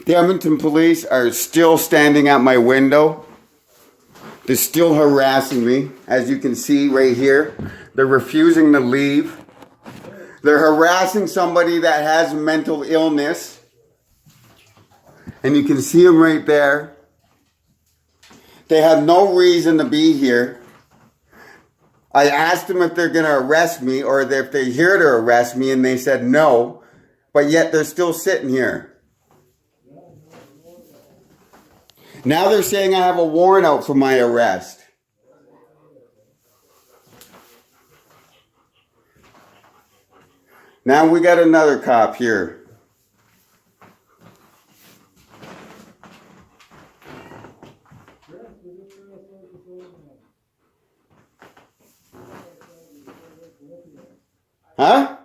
The Edmonton police are still standing at my window. They're still harassing me, as you can see right here. They're refusing to leave. They're harassing somebody that has mental illness. And you can see them right there. They have no reason to be here. I asked them if they're going to arrest me or if they're here to arrest me, and they said no. But yet they're still sitting here. Now they're saying I have a warrant out for my arrest. Now we got another cop here. Huh?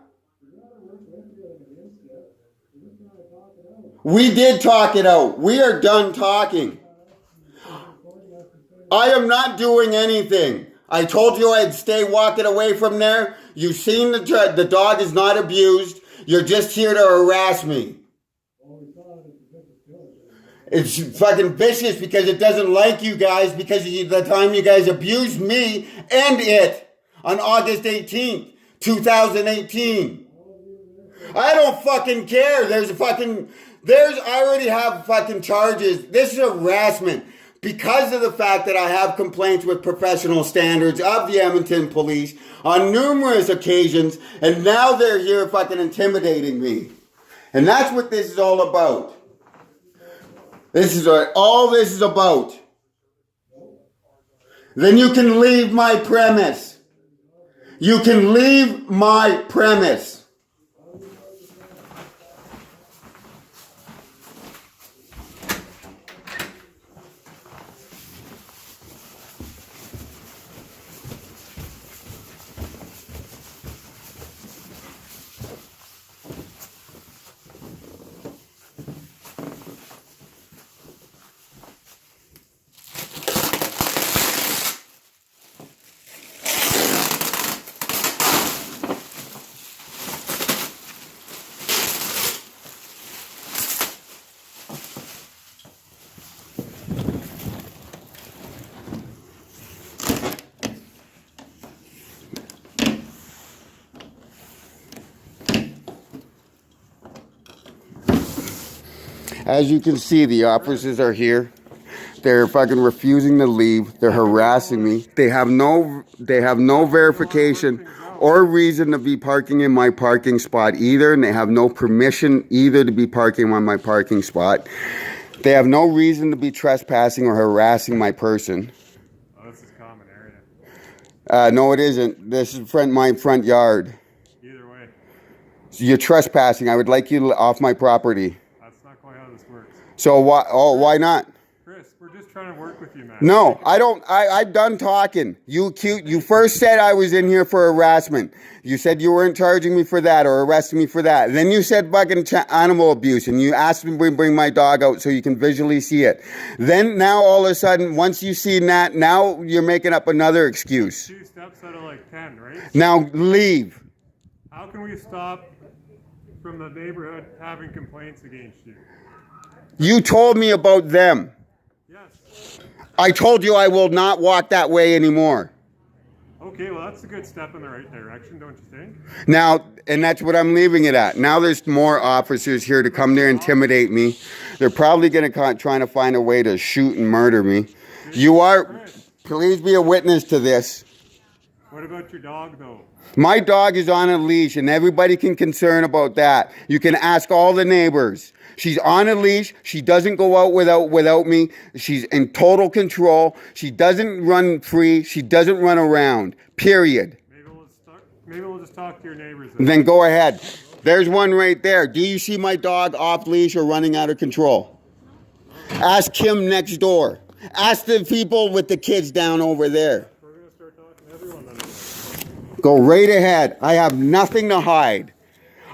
We did talk it out. We are done talking. I am not doing anything. I told you I'd stay walking away from there. You've seen the dog is not abused. You're just here to harass me. It's fucking vicious because it doesn't like you guys because of the time you guys abused me and it on August 18th, 2018. I don't fucking care. I already have fucking charges. This is harassment. Because of the fact that I have complaints with professional standards of the Edmonton police on numerous occasions, and now they're here fucking intimidating me. And that's what this is all about. This is what all this is about. Then you can leave my premise. You can leave my premise. As you can see, the officers are here. They're fucking refusing to leave. They're harassing me. They have no verification or reason to be parking in my parking spot either, and they have no permission either to be parking on my parking spot. They have no reason to be trespassing or harassing my person. Oh, this is common area. No, it isn't. This is my front yard. Either way. So you're trespassing. I would like you off my property. That's not quite how this works. So why? Oh, why not? Chris, we're just trying to work with you, man. No, I don't. I'm done talking. You first said I was in here for harassment. You said you weren't charging me for that or arresting me for that. Then you said fucking animal abuse, and you asked me to bring my dog out so you can visually see it. Then now all of a sudden, once you've seen that, now you're making up another excuse. 2 steps out of like 10, right? Now leave. How can we stop from the neighborhood having complaints against you? You told me about them. Yes. I told you I will not walk that way anymore. Okay, well that's a good step in the right direction, don't you think? Now, and that's what I'm leaving it at. Now there's more officers here to come there, intimidate me. They're probably going to trying to find a way to shoot and murder me. You are, please be a witness to this. What about your dog though? My dog is on a leash and everybody can concern about that. You can ask all the neighbors. She's on a leash. She doesn't go out without me. She's in total control. She doesn't run free. She doesn't run around. Period. Maybe we'll just talk to your neighbors. Then go ahead. There's one right there. Do you see my dog off leash or running out of control? Ask Kim next door. Ask the people with the kids down over there. We're going to start talking to everyone then. Go right ahead. I have nothing to hide.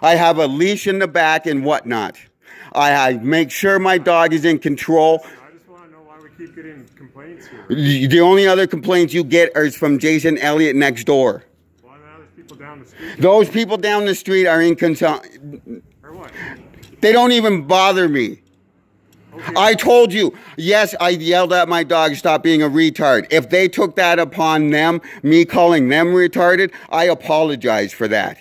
I have a leash in the back and whatnot. I make sure my dog is in control. I just want to know why we keep getting complaints here. The only other complaints you get are from Jason Elliott next door. Why now there's people down the street? Those people down the street are in concern. Or what? They don't even bother me. Okay. I told you, yes, I yelled at my dog, stop being a retard. If they took that upon them, me calling them retarded, I apologize for that.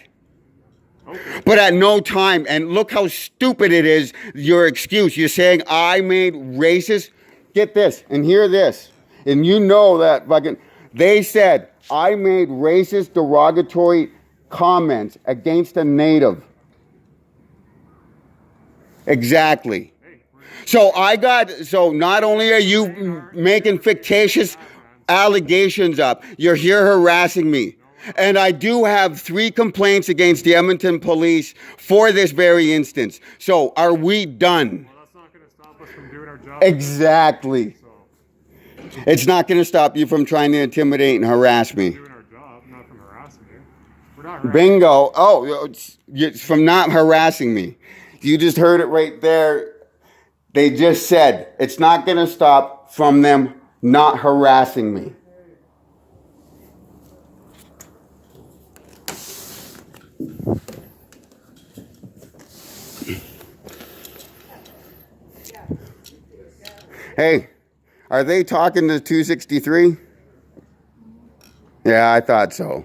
Okay. But at no time, and look how stupid it is, your excuse. You're saying I made racist. Get this, and hear this. And you know that fucking, they said I made racist, derogatory comments against a native. Exactly. So not only are you making fictitious allegations up, you're here harassing me. And I do have 3 complaints against the Edmonton police for this very instance. So are we done? Well, that's not going to stop us from doing our job. Exactly. So, It's not going to stop you from trying to intimidate and harass me. doing our job, not from harassing you. We're not harassing. Bingo. Oh, it's from not harassing me. You just heard it right there. They just said it's not going to stop from them not harassing me. Hey, are they talking to 263? Yeah, I thought so.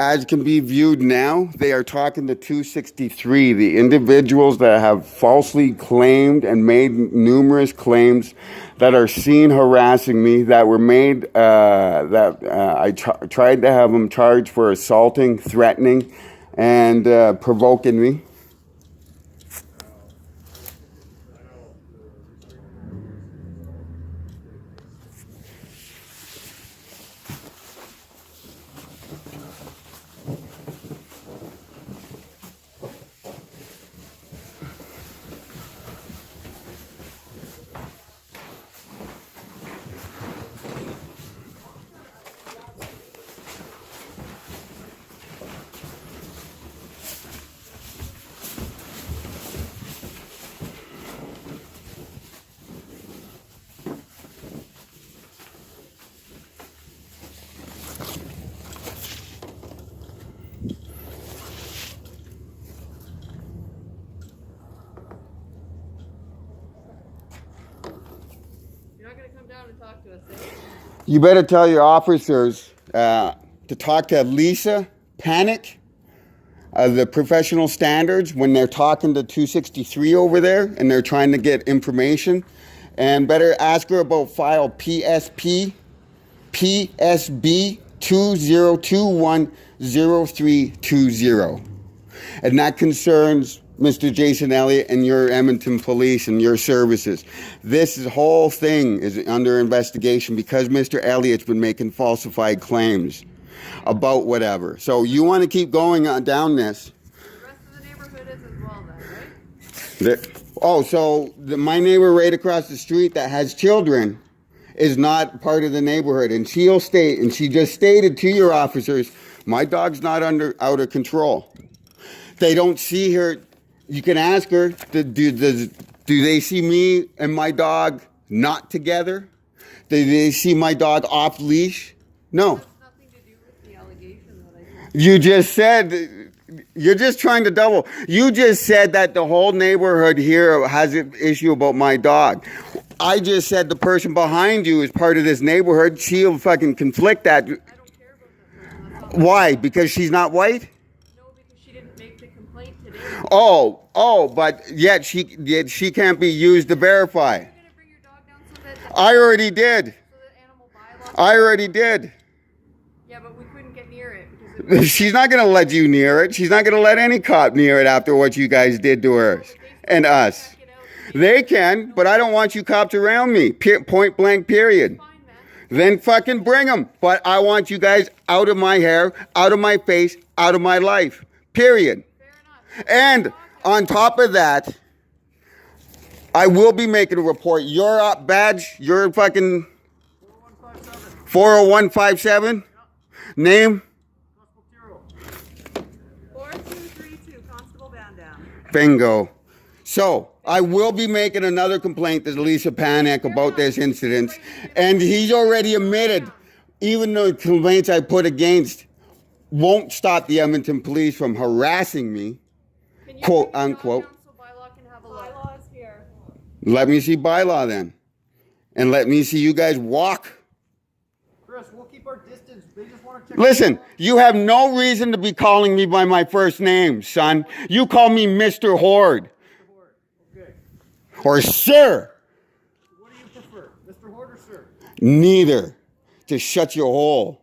As can be viewed now, they are talking to 263, the individuals that have falsely claimed and made numerous claims that are seen harassing me, that were made, I tried to have them charged for assaulting, threatening, and provoking me. You're not going to come down and talk to us, eh? You better tell your officers to talk to Lisa Panic, the professional standards, when they're talking to 263 over there and they're trying to get information. And better ask her about file PSB 20210320. And that concerns Mr. Jason Elliott and your Edmonton police and your services. This whole thing is under investigation because Mr. Elliott's been making falsified claims about whatever. So you want to keep going on down this. The rest of the neighborhood is as well then, right? My neighbor right across the street that has children is not part of the neighborhood. And she'll state, and she just stated to your officers, my dog's not out of control. They don't see her. You can ask her, do they see me and my dog not together? Do they see my dog off leash? No. That's nothing to do with the allegation that I just... You just said, you're just trying to double. You just said that the whole neighborhood here has an issue about my dog. I just said the person behind you is part of this neighborhood. She'll fucking conflict that. I don't care about that person. That's all. Why? Because she's not white? No, because she didn't make the complaint today. But yet she can't be used to verify. You're going to bring your dog down so that... I already did. So that animal bylaw... I already did. Yeah, but we couldn't get near it because it... She's not going to let you near it. She's not going to let any cop near it after what you guys did to her and us. They can, but I don't want you cops around me. Point blank, period. Fine, man. Then fucking bring them. But I want you guys out of my hair, out of my face, out of my life. Period. Fair enough. And on top of that, I will be making a report. Your badge, your fucking 40157. Name? Bingo. So, I will be making another complaint to Lisa Panic about this incident. And he's already admitted, even the complaints I put against won't stop the Edmonton police from harassing me, Can you quote bring the dog unquote. down so bylaw can have a look? Bylaws here. Let me see bylaw then. And let me see you guys walk. Chris, we'll keep our distance. They just want to check. Listen, you have no reason to be calling me by my first name, son. You call me Mr. Horde. Okay. Or sir. What do you prefer, Mr. Horde or sir? Neither. Just shut your hole.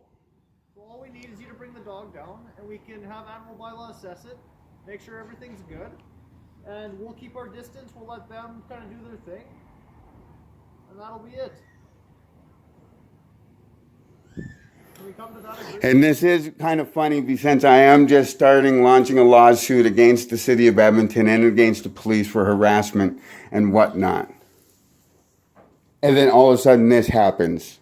So all we need is you to bring the dog down, and we can have animal bylaw assess it, make sure everything's good, and we'll keep our distance. We'll let them kind of do their thing, and that'll be it. Can we come to that agreement? And this is kind of funny since I am just launching a lawsuit against the city of Edmonton and against the police for harassment and whatnot. And then all of a sudden this happens.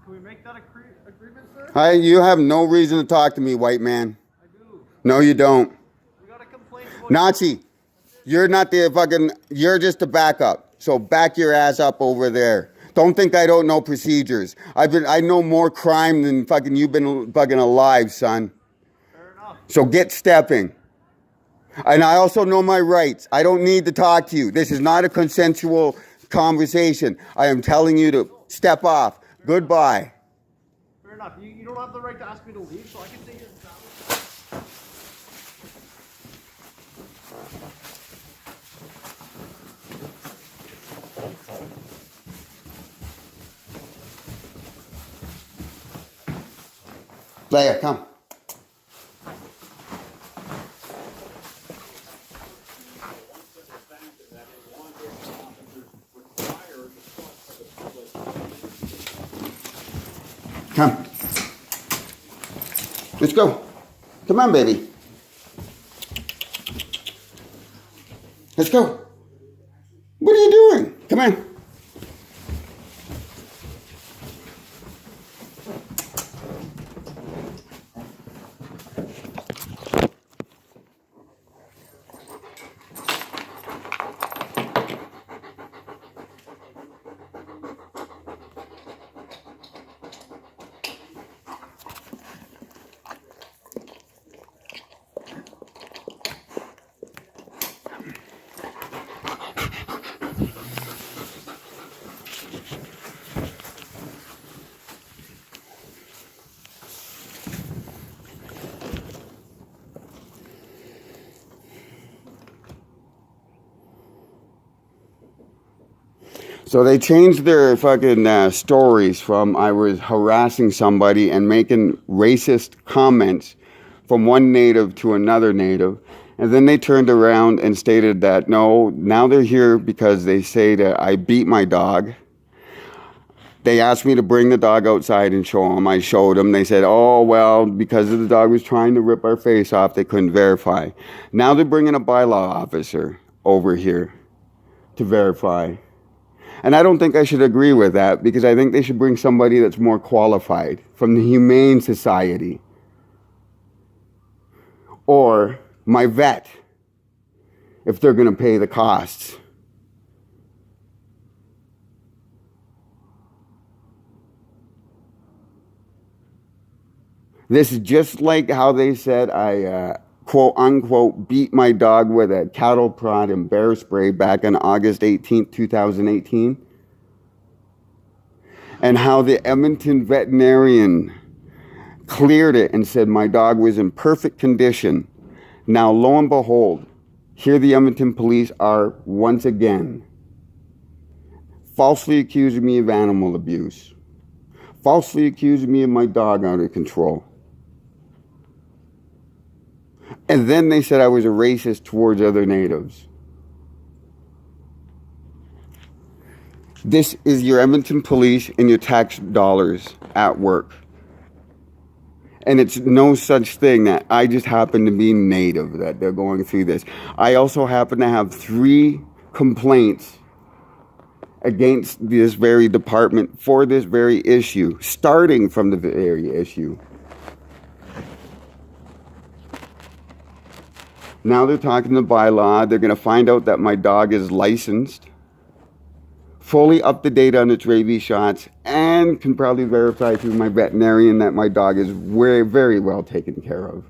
Can we make that agreement, sir? You have no reason to talk to me, white man. I do. No, you don't. We got a complaint about Nazi, you're not the fucking, you're just a backup. So back your ass up over there. Don't think I don't know procedures. I know more crime than fucking you've been fucking alive, son. Fair enough. So get stepping. And I also know my rights. I don't need to talk to you. This is not a consensual conversation. I am telling you to step off. Goodbye. Fair enough. You don't have the right to ask me to leave, so I can say you're Leia, come. Come. Let's go. Come on, baby. Let's go. What are you doing? Come on. So they changed their fucking stories from I was harassing somebody and making racist comments from one native to another native. And then they turned around and stated that, no, now they're here because they say that I beat my dog. They asked me to bring the dog outside and show them. I showed them. They said, oh, well, because the dog was trying to rip our face off, they couldn't verify. Now they're bringing a bylaw officer over here to verify. And I don't think I should agree with that because I think they should bring somebody that's more qualified from the Humane Society. Or my vet, if they're going to pay the costs. This is just like how they said I, quote unquote, beat my dog with a cattle prod and bear spray back on August 18th, 2018. And how the Edmonton veterinarian cleared it and said my dog was in perfect condition. Now, lo and behold, here the Edmonton police are once again falsely accusing me of animal abuse, falsely accusing me of my dog out of control. And then they said I was a racist towards other natives. This is your Edmonton police and your tax dollars at work. And it's no such thing that I just happen to be native that they're going through this. I also happen to have 3 complaints against this very department for this very issue, starting from the very issue. Now they're talking the bylaw. They're going to find out that my dog is licensed, fully up to date on its rabies shots, and can probably verify through my veterinarian that my dog is very, very well taken care of.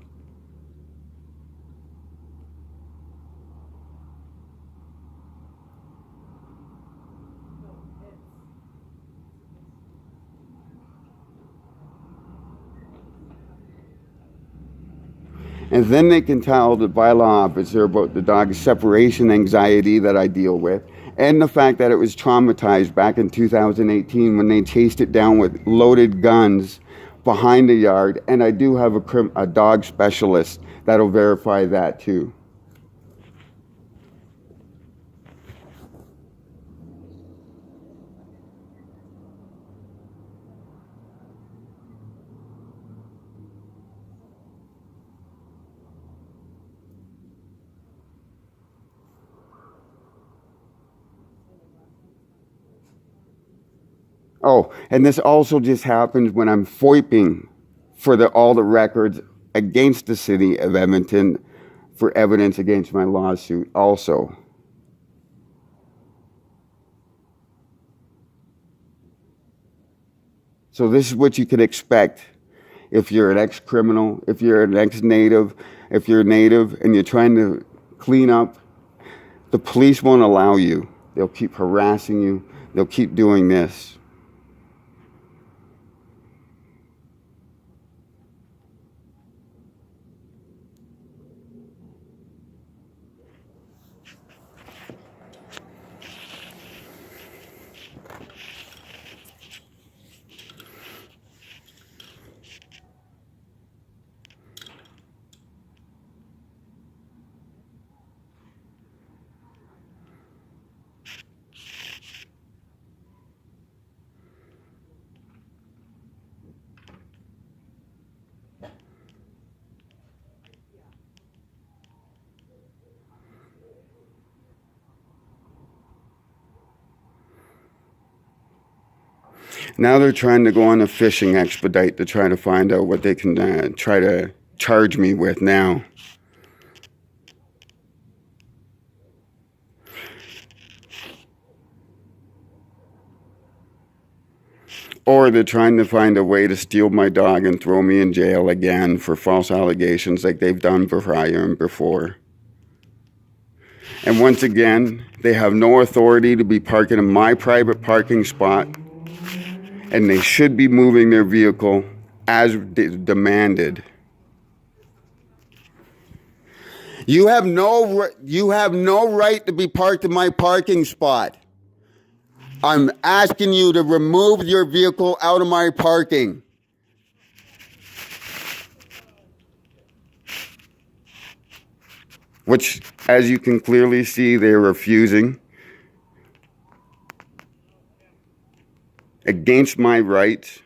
And then they can tell the bylaw officer about the dog's separation anxiety that I deal with, and the fact that it was traumatized back in 2018 when they chased it down with loaded guns behind the yard. And I do have a dog specialist that'll verify that too. Oh, and this also just happens when I'm FOIPing for all the records against the city of Edmonton for evidence against my lawsuit also. So this is what you could expect if you're an ex-criminal, if you're an ex-native, if you're a native and you're trying to clean up. The police won't allow you. They'll keep harassing you. They'll keep doing this. Now they're trying to go on a fishing expedite to try to find out what they can try to charge me with now. Or they're trying to find a way to steal my dog and throw me in jail again for false allegations like they've done prior and before. And once again, they have no authority to be parking in my private parking spot, and they should be moving their vehicle as demanded. You have no right to be parked in my parking spot. I'm asking you to remove your vehicle out of my parking. Which, as you can clearly see, they're refusing. Against my rights.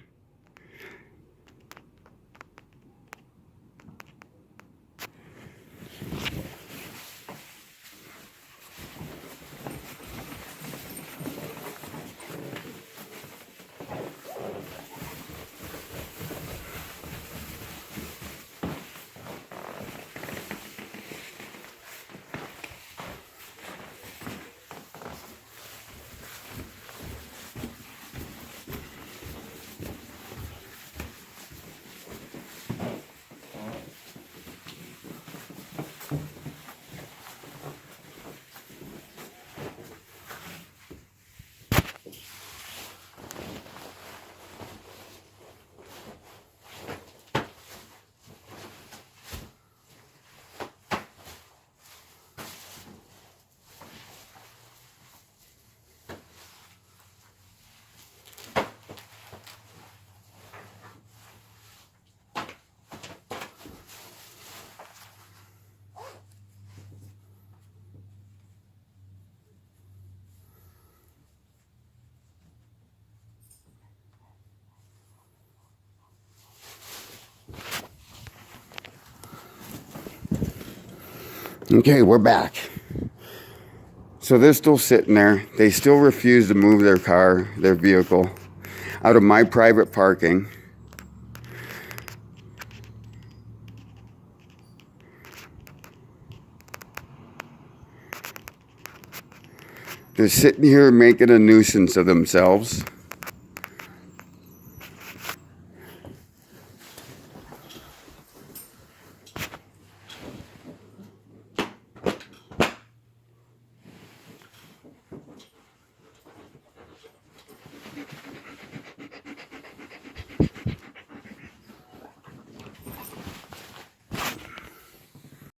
Okay, we're back. So they're still sitting there. They still refuse to move their car, their vehicle, out of my private parking. They're sitting here making a nuisance of themselves.